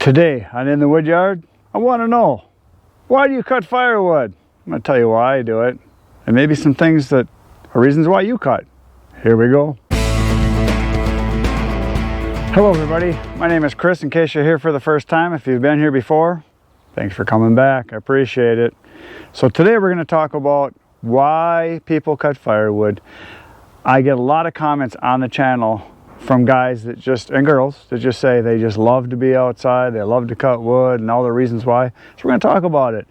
Today on In the Wood Yard, I want to know, why do you cut firewood? I'm going to tell you why I do it, and maybe some things that are reasons why you cut. Here we go. Hello everybody, my name is Chris. In case you're here for the first time, if you've been here before, thanks for coming back, I appreciate it. So today we're going to talk about why people cut firewood. I get a lot of comments on the channel from guys that and girls that just say they just love to be outside, they love to cut wood, and all the reasons why. So we're going to talk about it,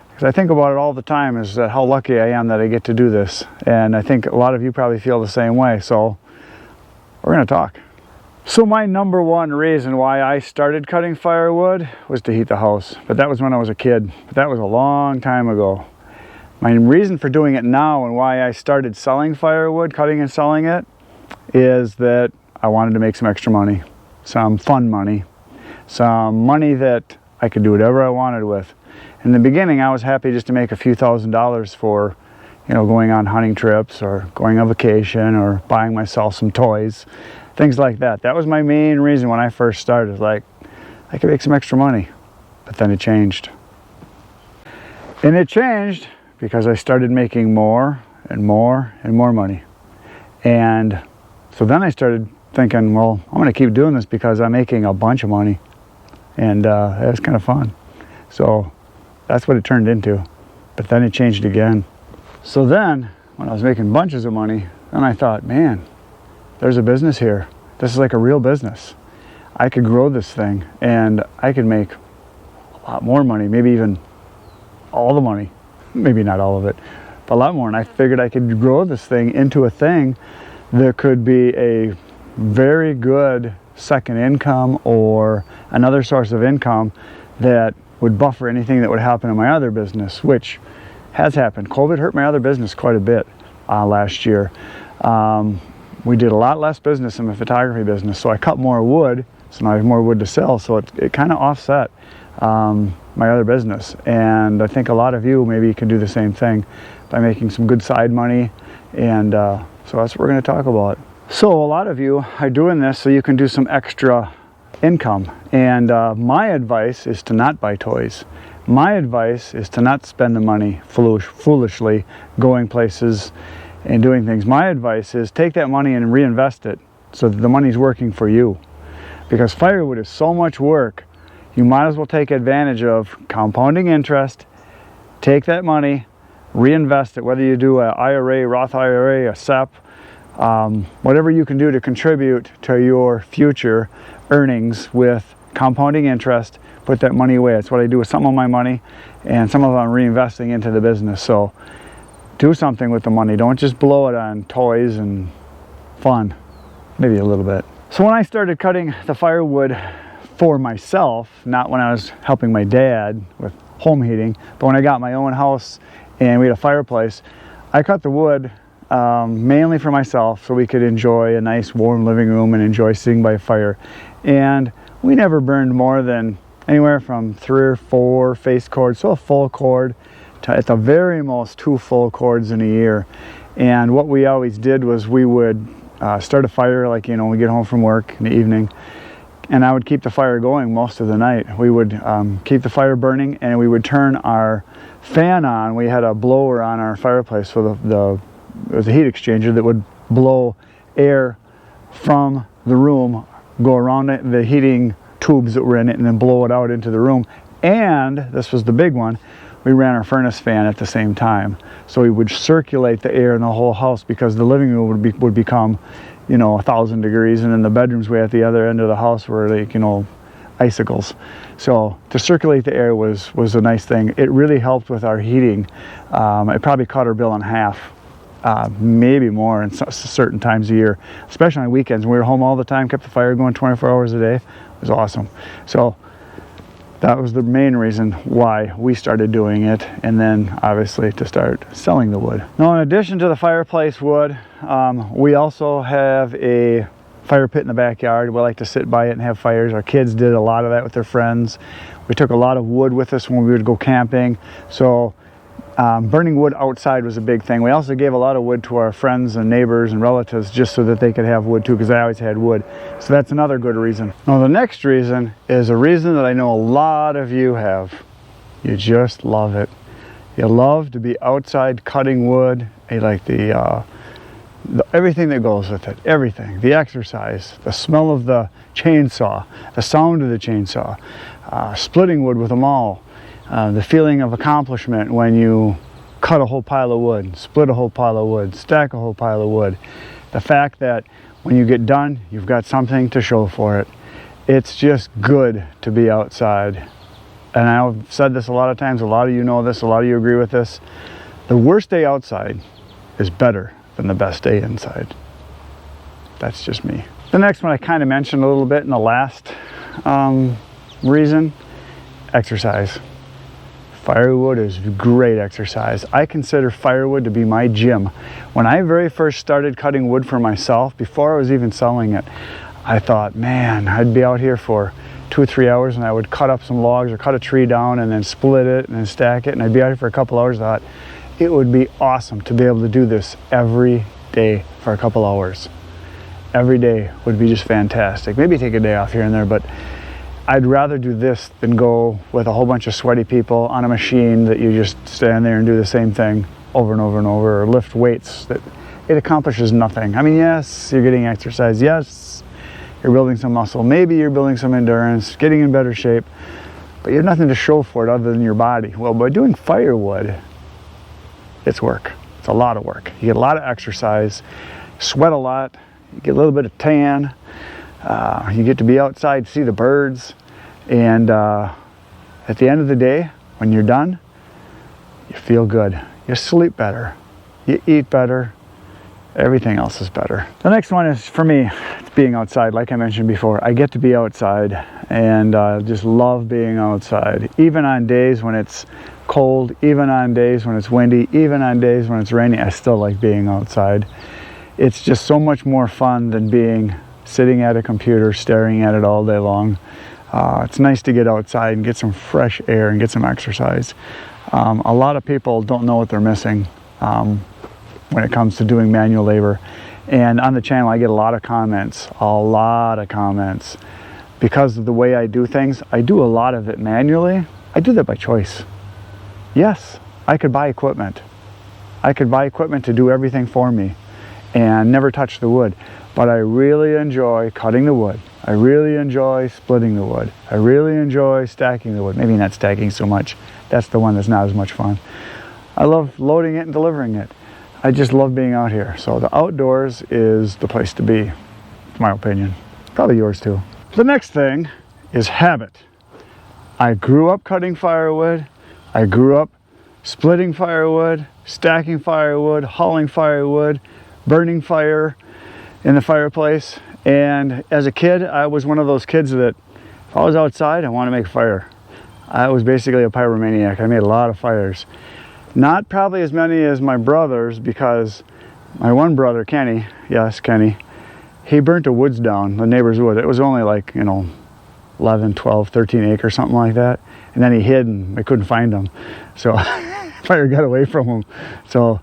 because I think about it all the time, is that how lucky I am that I get to do this, and I think a lot of you probably feel the same way. So we're going to talk. So my number one reason why I started cutting firewood was to heat the house, but that was when I was a kid. But that was a long time ago. My reason for doing it now, and why I started selling firewood, cutting and selling it, is that I wanted to make some extra money, some fun money, some money that I could do whatever I wanted with. In the beginning, I was happy just to make a few $1,000s for, going on hunting trips or going on vacation or buying myself some toys, things like that. That was my main reason when I first started, like, I could make some extra money. But then it changed. And it changed because I started making more and more and more money. And so then I started thinking, well, I'm going to keep doing this because I'm making a bunch of money, and it was kind of fun. So that's what it turned into. But then it changed again. So then when I was making bunches of money, then I thought, man, there's a business here. This is like a real business. I could grow this thing and I could make a lot more money, maybe even all the money, maybe not all of it, but a lot more. And I figured I could grow this thing into a thing that could be a very good second income or another source of income that would buffer anything that would happen in my other business, which has happened. COVID hurt my other business quite a bit last year. We did a lot less business in the photography business, so I cut more wood, so now I have more wood to sell, so it kind of offset my other business. And I think a lot of you maybe can do the same thing by making some good side money, and so that's what we're going to talk about. So a lot of you are doing this so you can do some extra income, and my advice is to not buy toys. My advice is to not spend the money foolishly going places and doing things. My advice is take that money and reinvest it so that the money's working for you. Because firewood is so much work, you might as well take advantage of compounding interest, take that money, reinvest it, whether you do an IRA, Roth IRA, a SEP, whatever you can do to contribute to your future earnings with compounding interest. Put that money away. That's what I do with some of my money, and some of it I'm reinvesting into the business. So do something with the money. Don't just blow it on toys and fun, maybe a little bit. So when I started cutting the firewood for myself, not when I was helping my dad with home heating, but when I got my own house and we had a fireplace, I cut the wood mainly for myself so we could enjoy a nice warm living room and enjoy sitting by a fire. And we never burned more than anywhere from 3 or 4 face cords, so a full cord, to at the very most 2 full cords in a year. And what we always did was we would start a fire, like, we get home from work in the evening, and I would keep the fire going most of the night. We would keep the fire burning, and we would turn our fan on. We had a blower on our fireplace, so it was a heat exchanger that would blow air from the room, go around the heating tubes that were in it, and then blow it out into the room. And this was the big one, we ran our furnace fan at the same time, so we would circulate the air in the whole house, because the living room would become 1,000 degrees, and then the bedrooms way at the other end of the house were like icicles. So to circulate the air was a nice thing. It really helped with our heating. It probably cut our bill in half, maybe more in certain times of year, especially on weekends. We were home all the time, kept the fire going 24 hours a day. It was awesome. So that was the main reason why we started doing it, and then obviously to start selling the wood. Now, in addition to the fireplace wood, we also have a fire pit in the backyard. We like to sit by it and have fires. Our kids did a lot of that with their friends. We took a lot of wood with us when we would go camping. So Burning wood outside was a big thing. We also gave a lot of wood to our friends and neighbors and relatives just so that they could have wood too, because I always had wood. So that's another good reason. Now the next reason is a reason that I know a lot of you have. You just love it. You love to be outside cutting wood. You like everything that goes with it, everything. The exercise, the smell of the chainsaw, the sound of the chainsaw, splitting wood with a maul. The feeling of accomplishment when you cut a whole pile of wood, split a whole pile of wood, stack a whole pile of wood. The fact that when you get done, you've got something to show for it. It's just good to be outside. And I've said this a lot of times, a lot of you know this, a lot of you agree with this. The worst day outside is better than the best day inside. That's just me. The next one I kind of mentioned a little bit in the last reason, exercise. Firewood is great exercise. I consider firewood to be my gym. When I very first started cutting wood for myself, before I was even selling it, I thought, man, I'd be out here for 2 or 3 hours and I would cut up some logs or cut a tree down and then split it and then stack it, and I'd be out here for a couple hours. I thought it would be awesome to be able to do this every day for a couple hours. Every day would be just fantastic. Maybe take a day off here and there, but I'd rather do this than go with a whole bunch of sweaty people on a machine that you just stand there and do the same thing over and over and over, or lift weights that it accomplishes nothing. I mean, yes, you're getting exercise. Yes, you're building some muscle. Maybe you're building some endurance, getting in better shape, but you have nothing to show for it other than your body. Well, by doing firewood, it's work. It's a lot of work. You get a lot of exercise, sweat a lot, you get a little bit of tan. You get to be outside, see the birds, and at the end of the day, when you're done, you feel good. You sleep better, you eat better, everything else is better. The next one is, for me, it's being outside. Like I mentioned before, I get to be outside, and I just love being outside. Even on days when it's cold, even on days when it's windy, even on days when it's rainy, I still like being outside. It's just so much more fun than sitting at a computer staring at it all day long. It's nice to get outside and get some fresh air and get some exercise. A lot of people don't know what they're missing when it comes to doing manual labor. And on the channel I get a lot of comments, because of the way I do things. I do a lot of it manually. I do that by choice. Yes, I could buy equipment. I could buy equipment to do everything for me and never touch the wood. But I really enjoy cutting the wood. I really enjoy splitting the wood. I really enjoy stacking the wood. Maybe not stacking so much. That's the one that's not as much fun. I love loading it and delivering it. I just love being out here. So the outdoors is the place to be, in my opinion. Probably yours too. The next thing is habit. I grew up cutting firewood. I grew up splitting firewood, stacking firewood, hauling firewood, burning fire in the fireplace. And as a kid, I was one of those kids that if I was outside, I want to make a fire. I was basically a pyromaniac. I made a lot of fires. Not probably as many as my brothers, because my one brother, Kenny, yes, Kenny, he burnt the woods down, the neighbor's wood. It was only like, 11, 12, 13 acres, something like that. And then he hid and I couldn't find him. So fire got away from him. So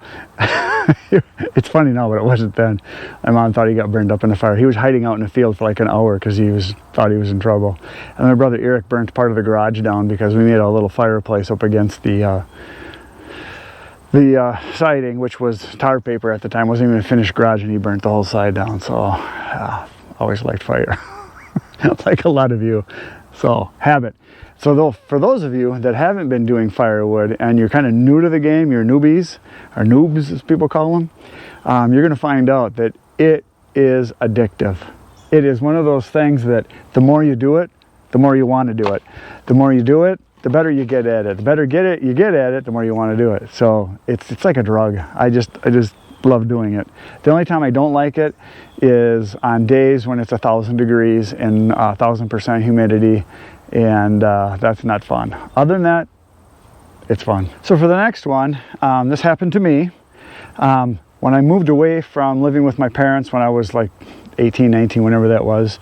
it's funny now, but it wasn't then. My mom thought he got burned up in the fire. He was hiding out in the field for like an hour because thought he was in trouble. And my brother Eric burnt part of the garage down because we made a little fireplace up against the siding, which was tar paper at the time. It wasn't even a finished garage, and he burnt the whole side down. So always liked fire. Like a lot of you. So habit. So for those of you that haven't been doing firewood and you're kind of new to the game, you're newbies, or noobs as people call them, you're going to find out that it is addictive. It is one of those things that the more you do it, the more you want to do it. The more you do it, the better you get at it. The better you get at it, the more you want to do it. So it's like a drug. I just love doing it. The only time I don't like it is on days when it's 1,000 degrees and 1,000% humidity, and that's not fun. Other than that, it's fun. So for the next one, this happened to me when I moved away from living with my parents when I was like 18, 19, whenever that was.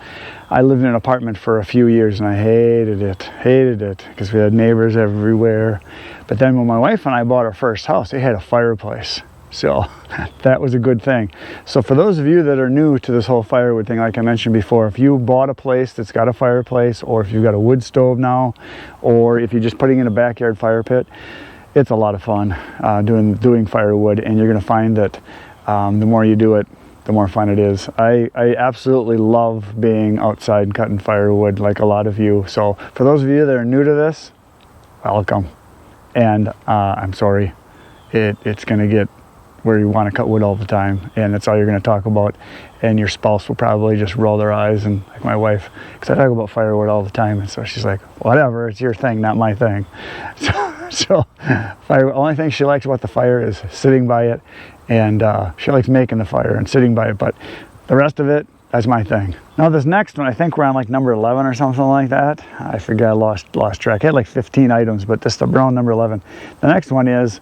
I lived in an apartment for a few years and I hated it, because we had neighbors everywhere. But then when my wife and I bought our first house, it had a fireplace. So that was a good thing. So for those of you that are new to this whole firewood thing, like I mentioned before, if you bought a place that's got a fireplace, or if you've got a wood stove now, or if you're just putting in a backyard fire pit, it's a lot of fun doing firewood, and you're going to find that the more you do it, the more fun it is. I absolutely love being outside and cutting firewood like a lot of you. So for those of you that are new to this, welcome. And I'm sorry, it's going to get where you want to cut wood all the time, and that's all you're going to talk about, and your spouse will probably just roll their eyes, and like my wife, because I talk about firewood all the time, and so she's like, whatever, it's your thing, not my thing. So the only thing she likes about the fire is sitting by it, and she likes making the fire and sitting by it, but the rest of it, that's my thing. Now this next one, I think we're on like number 11 or something like that. I forget, I lost track. I had like 15 items, but this is around number 11. The next one is,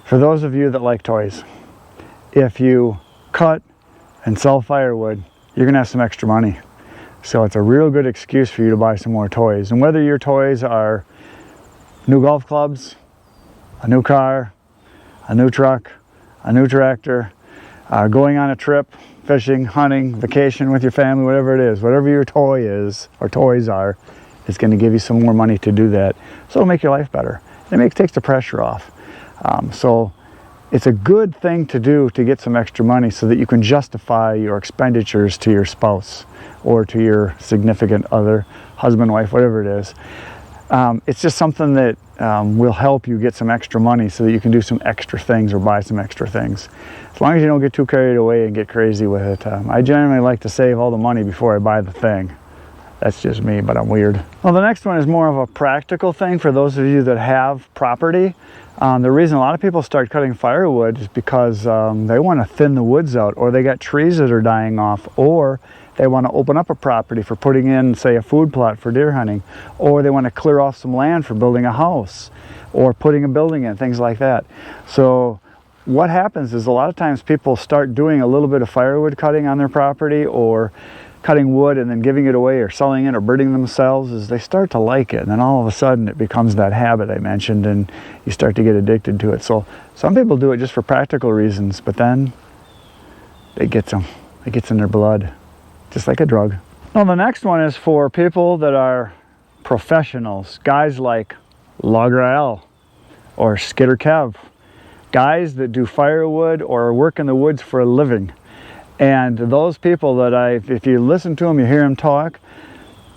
for those of you that like toys, if you cut and sell firewood, you're gonna have some extra money. So it's a real good excuse for you to buy some more toys. And whether your toys are new golf clubs, a new car, a new truck, a new tractor, going on a trip, fishing, hunting, vacation with your family, whatever it is, whatever your toy is or toys are, it's gonna give you some more money to do that. So it'll make your life better. It takes the pressure off. So it's a good thing to do to get some extra money so that you can justify your expenditures to your spouse or to your significant other, husband, wife, whatever it is. It's just something that will help you get some extra money so that you can do some extra things or buy some extra things. As long as you don't get too carried away and get crazy with it. I generally like to save all the money before I buy the thing. That's just me, but I'm weird. Well, the next one is more of a practical thing for those of you that have property. The reason a lot of people start cutting firewood is because they want to thin the woods out, or they got trees that are dying off, or they want to open up a property for putting in, say, a food plot for deer hunting, or they want to clear off some land for building a house or putting a building in, things like that. So what happens is a lot of times people start doing a little bit of firewood cutting on their property, or cutting wood and then giving it away or selling it or burning themselves, is they start to like it, and then all of a sudden it becomes that habit I mentioned, and you start to get addicted to it. So some people do it just for practical reasons, but then it gets them. It gets in their blood, just like a drug. Now the next one is for people that are professionals, guys like Logger Al or Skidder Kev, guys that do firewood or work in the woods for a living. And those people that if you listen to them, you hear them talk,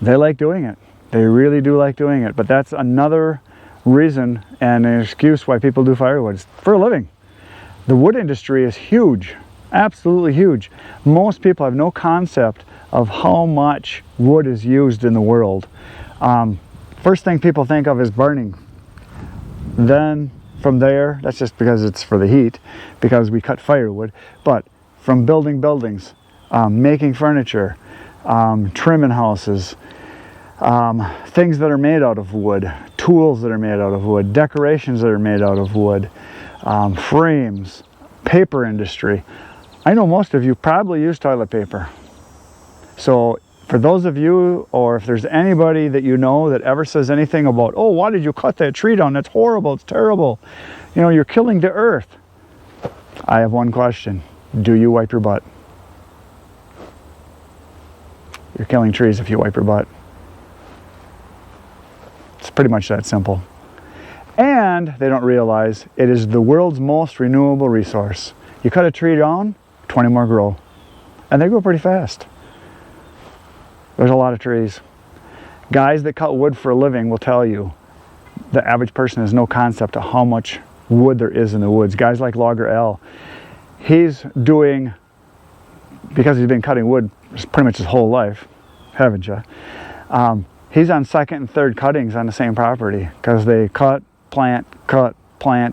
they like doing it. They really do like doing it. But that's another reason and an excuse why people do firewood. It's for a living. The wood industry is huge, absolutely huge. Most people have no concept of how much wood is used in the world. First thing people think of is burning. Then from there, that's just because it's for the heat, because we cut firewood. But from building buildings, making furniture, trimming houses, things that are made out of wood, tools that are made out of wood, decorations that are made out of wood, frames, paper industry. I know most of you probably use toilet paper. So for those of you, or if there's anybody that you know that ever says anything about, oh, why did you cut that tree down? That's horrible, it's terrible. You know, you're killing the earth. I have one question. Do you wipe your butt? You're killing trees if you wipe your butt. It's pretty much that simple. And they don't realize it is the world's most renewable resource. You cut a tree down, 20 more grow. And they grow pretty fast. There's a lot of trees. Guys that cut wood for a living will tell you the average person has no concept of how much wood there is in the woods. Guys like Logger Al, he's doing, because he's been cutting wood pretty much his whole life, haven't you? He's on second and third cuttings on the same property because they cut, plant,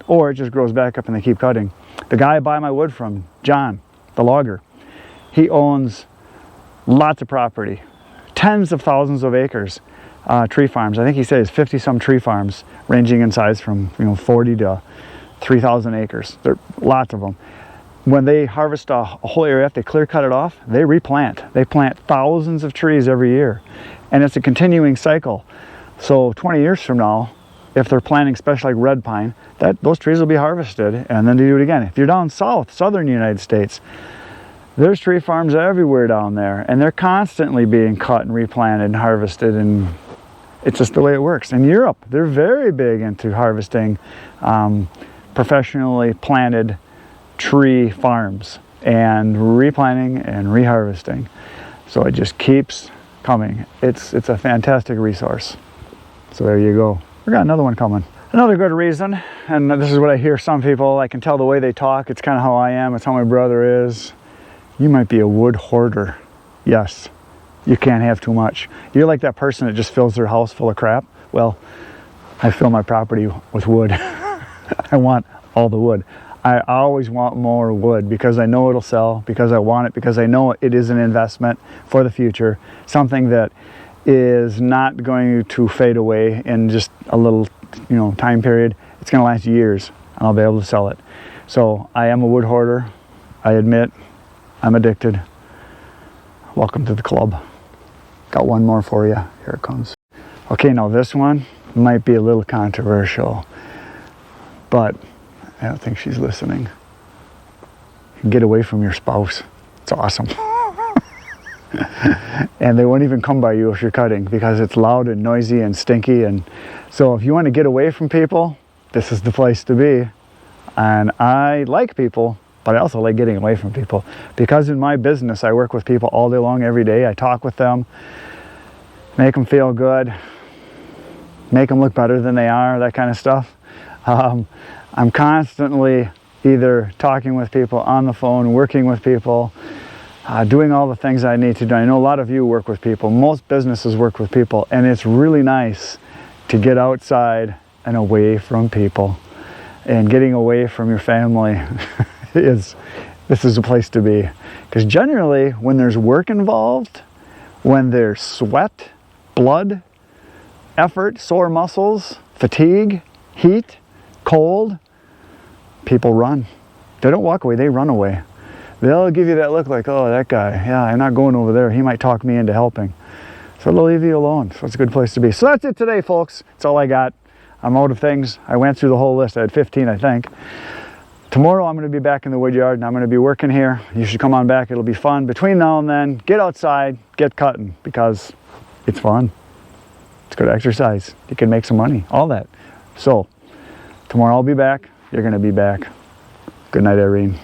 or it just grows back up and they keep cutting. The guy I buy my wood from, John, the logger, he owns lots of property, tens of thousands of acres, tree farms. I think he says 50 some tree farms ranging in size from 40 to 3,000 acres. There are lots of them. when they harvest a whole area, if they clear cut it off, they replant. They plant thousands of trees every year. And it's a continuing cycle. So 20 years from now, if they're planting especially like red pine, those trees will be harvested and then they do it again. If you're down south, southern United States, there's tree farms everywhere down there, and they're constantly being cut and replanted and harvested, and it's just the way it works. In Europe, they're very big into harvesting professionally planted tree farms and replanting and reharvesting. So it just keeps coming. It's a fantastic resource. So there you go. We got another one coming. Another good reason, and this is what I hear some people, I can tell the way they talk, it's kind of how I am, it's how my brother is. You might be a wood hoarder. Yes, you can't have too much. You're like that person that just fills their house full of crap. Well, I fill my property with wood. I want all the wood. I always want more wood because I know it'll sell, because I want it, because I know it is an investment for the future, something that is not going to fade away in just a little, time period. It's going to last years, and I'll be able to sell it. So I am a wood hoarder. I admit I'm addicted. Welcome to the club. Got one more for you. Here it comes. Okay, now this one might be a little controversial, but I don't think she's listening. Get away from your spouse. It's awesome. And they won't even come by you if you're cutting because it's loud and noisy and stinky. And so if you want to get away from people, this is the place to be. And I like people, but I also like getting away from people because in my business I work with people all day long, every day. I talk with them, make them feel good, make them look better than they are, that kind of stuff. I'm constantly either talking with people on the phone, working with people, doing all the things I need to do. I know a lot of you work with people. Most businesses work with people, and it's really nice to get outside and away from people. And getting away from your family this is a place to be. Because generally, when there's work involved, when there's sweat, blood, effort, sore muscles, fatigue, heat, cold, people run. They don't walk away, they run away. They'll give you that look like, oh, that guy, yeah, I'm not going over there. He might talk me into helping. So they'll leave you alone. So it's a good place to be. So that's it today, folks. That's all I got. I'm out of things. I went through the whole list. I had 15, I think. Tomorrow I'm going to be back in the wood yard and I'm going to be working here. You should come on back. It'll be fun. Between now and then, get outside, get cutting because it's fun. It's good exercise. You can make some money, all that. So tomorrow I'll be back. You're going to be back. Good night, Irene.